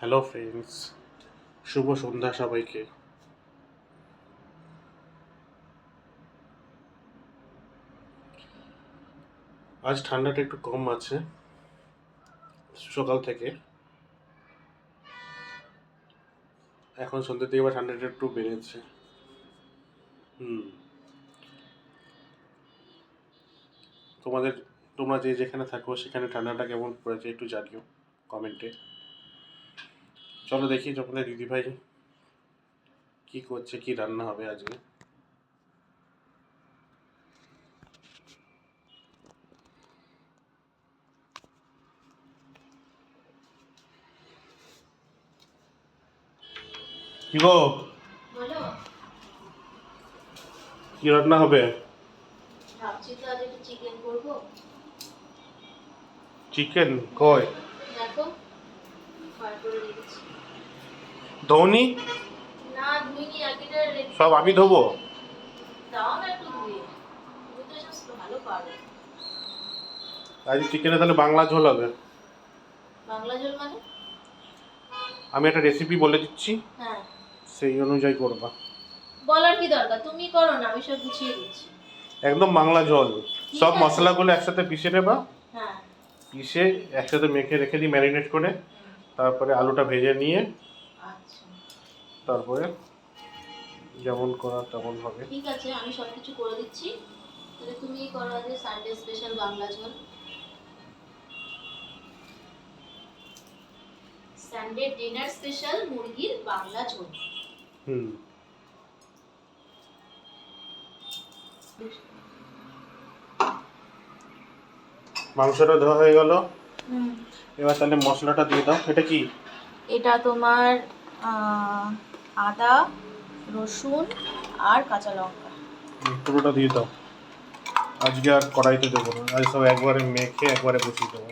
Hello friends, শুভ সন্ধ্যা সবাইকে। আজ ঠান্ডাটা একটু কম আছে সকাল থেকে। এখন সন্ধ্যের দিকে আবার ঠান্ডাটা একটু বেড়েছে। তোমরা যে যেখানে থাকো সেখানে ঠান্ডাটা কেমন পড়েছে একটু জানিও কমেন্টে। চলো দেখি তোমাদের দিদিভাই কি করছে, কি রান্না হবে আজকে। কি গো, বলো। কি রান্না হবে? ভাবছি তো আজ একটু চিকেন করবো। চিকেন কই? দেখো, ফ্রাই করে রেখেছি। ধোনি না ধুইনি, আগেটা সব আমি ধোবো? দাও না একটু ধুয়ে, তুমি তো সব ভালো পারো। আজ চিকেনে তাহলে বাংলা ঝোল হবে। বাংলা ঝোল মানে? আমি একটা রেসিপি বলে দিচ্ছি, হ্যাঁ, সেই অনুযায়ী করবা। বলার কি দরকার, তুমি করো না, আমি সব গুছিয়ে দিচ্ছি। একদম বাংলা ঝোল। ঠিক সব আছে। মশলাগুলো একসাথে পিষে নেবা, হ্যাঁ। পিষে একসাথে মেখে রেখে দিই ম্যারিনেট করে। তারপরে আলুটা ভেজে নিয়ে আচ্ছা, তারপরে যেমন করা তেমন হবে। ঠিক আছে, আমি সব কিছু করে দিচ্ছি। তাহলে তুমি করো আজ সানডে স্পেশাল বাংলা ঝোল। সানডে ডিনার স্পেশাল মুরগির বাংলা ঝোল। হুম, মাংসটা ধোয়া হয়ে গেল। এবার তাহলে মশলাটা দিয়ে দাও। এটা কি? এটা তোমার আদা, রসুন আর কাঁচা লঙ্কা। পুরোটা দিয়ে দাও। আজকে আর কড়াইতে দেবো না, আজ সব একবারে মেখে একবারে বসিয়ে দেবো।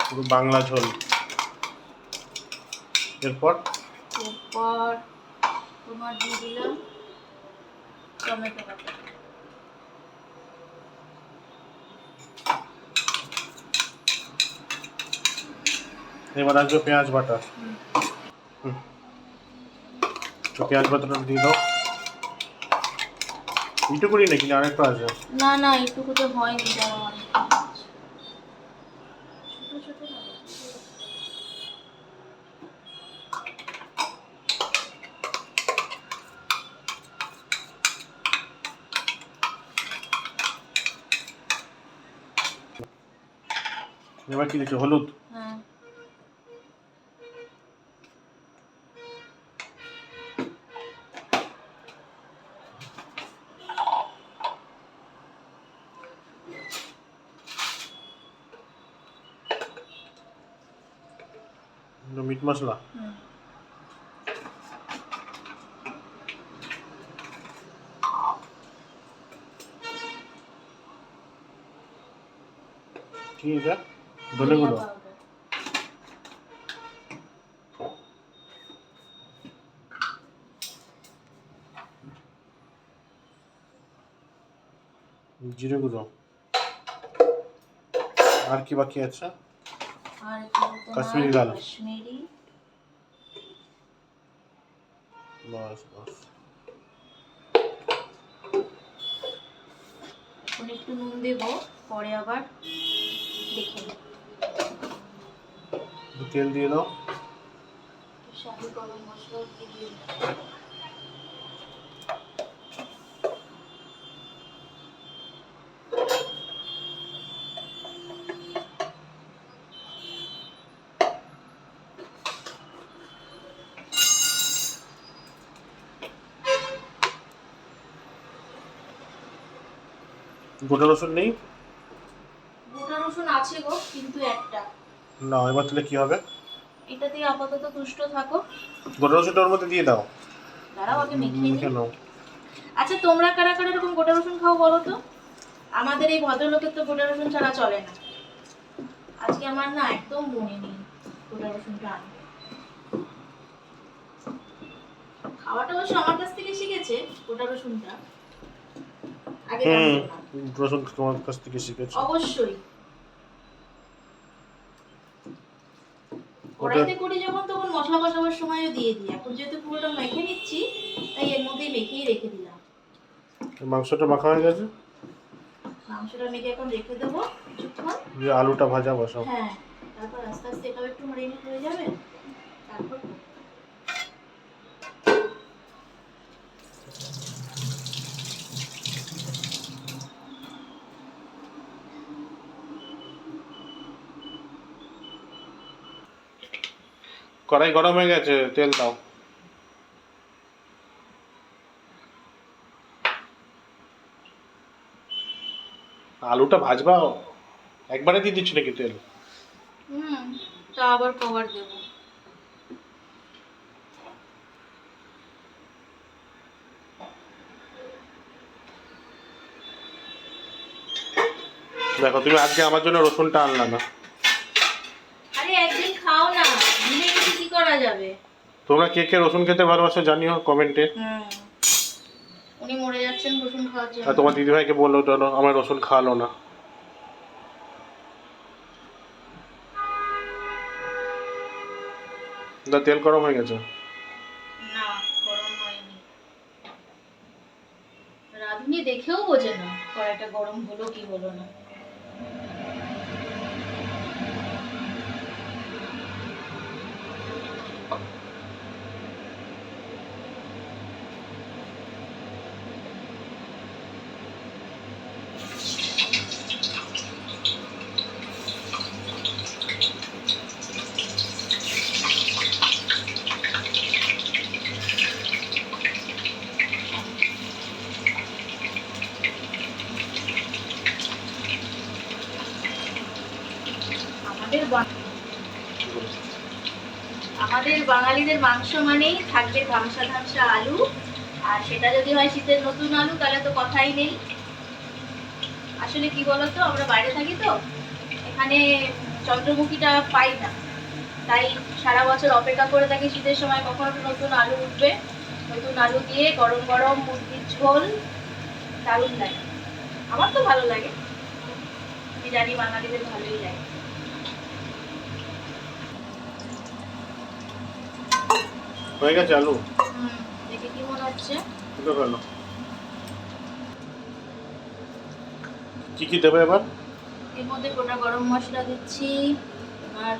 পুরো বাংলা ঝোল। এরপর এরপর তোমার দিয়ে দিলাম টমেটো বাটা। এবার আসবে পেঁয়াজ বাটা। তো পেঁয়াজ বাটাটা দিয়ে দাও। এইটুকুনি নাকি আরেকটা আছে? না না, এইটুকুতে হয়নি, দাও অনেকটা আছে। ছোট ছোট না? এবার কি দিচ্ছ? হলুদ? হ্যাঁ। মিট মশলা। কি এটা? ধনে গুঁড়ো। জিরে গুঁড়ো। আর কি বাকি আছে? আর কাশ্মীরি লাল। কাশ্মীরি। বাস বাস। এখন একটু নুন দেবো, পরে আবার দেখে নেব। তেল দিয়ে দাও। শাহি গরম মশলা দিয়ে গোটা রসুন নেই? গোটা রসুন আছে গো, কিন্তু একটা। না, এবার তাহলে কি হবে? এটা দিয়ে আপাতত তুষ্ট থাকো। গোটা রসুনটা ওর মধ্যে দিয়ে দাও। দাঁড়াও আগে মেখে নিই। কেন? আচ্ছা, তোমরা কারা কারা এরকম গোটা রসুন খাও বলো তো? আমাদের এই ভদ্রলোকের তো গোটা রসুন ছাড়া চলে না। আজকে আমার না একদম মনে নেই গোটা রসুনটা আনতে। খাওয়াটা অবশ্য আমার কাছ থেকে শিখেছে গোটা রসুনটা, আগে জানতো না। রসুন তোমার কাছ থেকে শিখেছি। অবশ্যই। কড়াইতে করি যখন তখন মশলা কষাবার সময়ও দিয়ে দিই। এখন যেহেতু পুরোটা মেখে নিচ্ছি তাই এর মধ্যেই মেখেই রেখে দিলাম। মাংসটা মাখা হয়ে গেছে, মাংসটা মেখে এখন রেখে দেবো কিছুক্ষণ। দিয়ে আলুটা ভাজা বসাও। হ্যাঁ, তারপর আস্তে আস্তে এটাও একটু ম্যারিনেট হয়ে যাবে, তারপর কড়াই গরম হয়ে গেছে, তেল দাও। আলুটা ভাজবা, একবারে দিয়ে দিচ্ছি নাকি তেল? তা আবার কভার দেবো। দেখো তুমি আজকে আমার জন্য রসুনটা আনলা না। আরে একদিন খাও না, ভুলে গেছি কি করা যাবে। তোমরা কে কে রসুন খেতে ভালোবাসো জানিও কমেন্টে। উনি মরে যাচ্ছেন রসুন খাওয়ার আর জন্য। তোমার দিদিভাইকে বললো চলো, আমার রসুন খাওয়ালো না। তেল গরম হয়ে গেছে। না, গরম হয়নি। রাঁধুনি দেখেও বোঝে না কড়াইটা গরম হলো কি হলো না। আমাদের আমাদের বাঙালিদের মাংস মানেই থাকবে ধামসা ধামসা আলু, আর সেটা যদি হয় শীতের নতুন আলু তাহলে তো কথাই নেই। আসলে কি বলতো, আমরা বাইরে থাকি তো, এখানে চন্দ্রমুখীটা পাই না, তাই সারা বছর অপেক্ষা করে থাকি শীতের সময় কখন একটা নতুন আলু উঠবে। নতুন আলু দিয়ে গরম গরম মুরগির ঝোল দারুণ লাগে। আমার তো ভালো লাগে, আমি জানি বাঙালিদের ভালোই লাগে। হয়ে গেছে আলু? দেখে কি মনে হচ্ছে? তুলে ফেলো। কি কি দেবে এবার? এর মধ্যে গোটা গরম মশলা দিচ্ছি, আর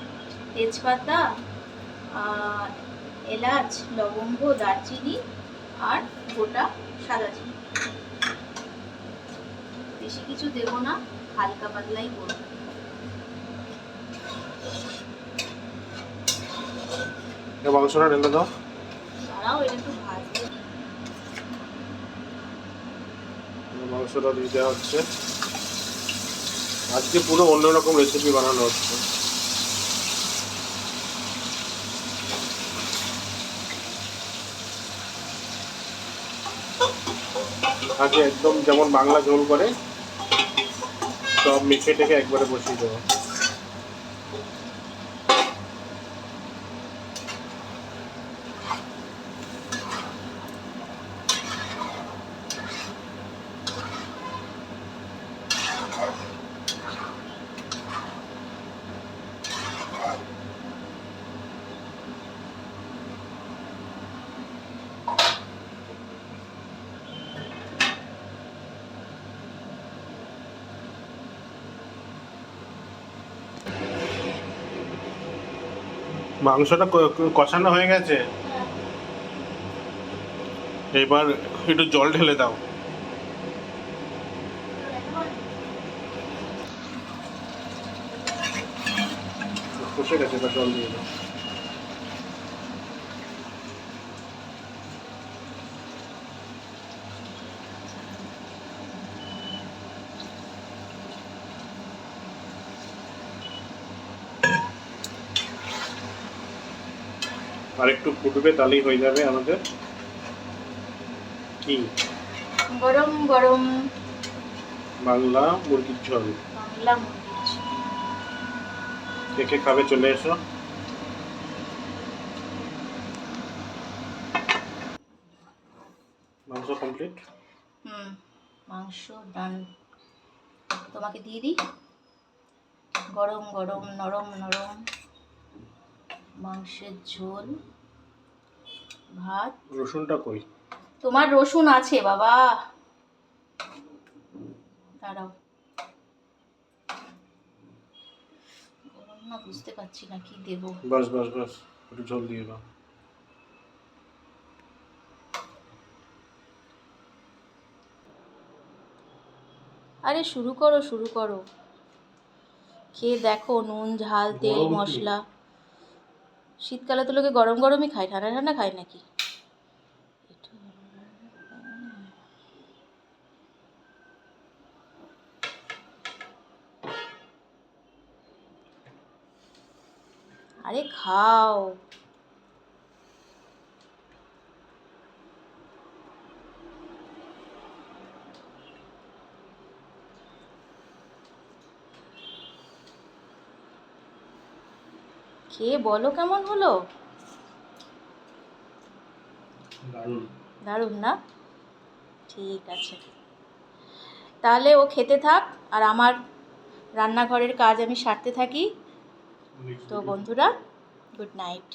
তেজপাতা, এলাচ, লবঙ্গ, দারচিনি আর গোটা সাদা চিনি। বেশি কিছু দেবো না, হালকা পাতলাই করবো। মাংসটা ঢেলে দাও। তারাও এটা একটু ভাজবে। মাংসটা দিয়ে দেওয়া হচ্ছে। আজকে পুরো অন্যরকম রেসিপি বানানো হচ্ছে। আগে একদম যেমন বাংলা ঝোল করে সব মেখে টেকে একবারে বসিয়ে দেবো। মাংসটা কষানো হয়ে গেছে, এবার একটু জল ঢেলে দাও। কষে গেছে, এবার জল দিয়ে দাও। আর একটু ফুটবে, তাহলেই হয়ে যাবে আমাদের কি গরম গরম বাংলা মুরগির ঝোল। বাংলা মুরগির ঝোল। কে কে খাবে চলে এসো। মাংস কমপ্লিট। মাংস ডান। তোমাকে দিয়ে দিই। গরম গরম নরম নরম মাংসের ঝোল, ভাত। রসুনটা কই? তোমার রসুন আছে বাবা, দাঁড়াও। গরম না, বুঝতে পারছি না কি দেবো। বাস বাস বাস, একটু ঝোল দিয়ে দাও। আরে শুরু করো শুরু করো, খেয়ে দেখো নুন ঝাল তেল গরম কি? মশলা। শীতকালে তো লোকে গরম গরমই খায়, ঠান্ডা ঠান্ডা খায় নাকি? আরে খাও। খেয়ে বলো কেমন হলো। দারুণ। দারুণ না? ঠিক আছে, তাহলে ও খেতে থাক আর আমার রান্নাঘরের কাজ আমি সারতে থাকি। তো বন্ধুরা, গুড নাইট।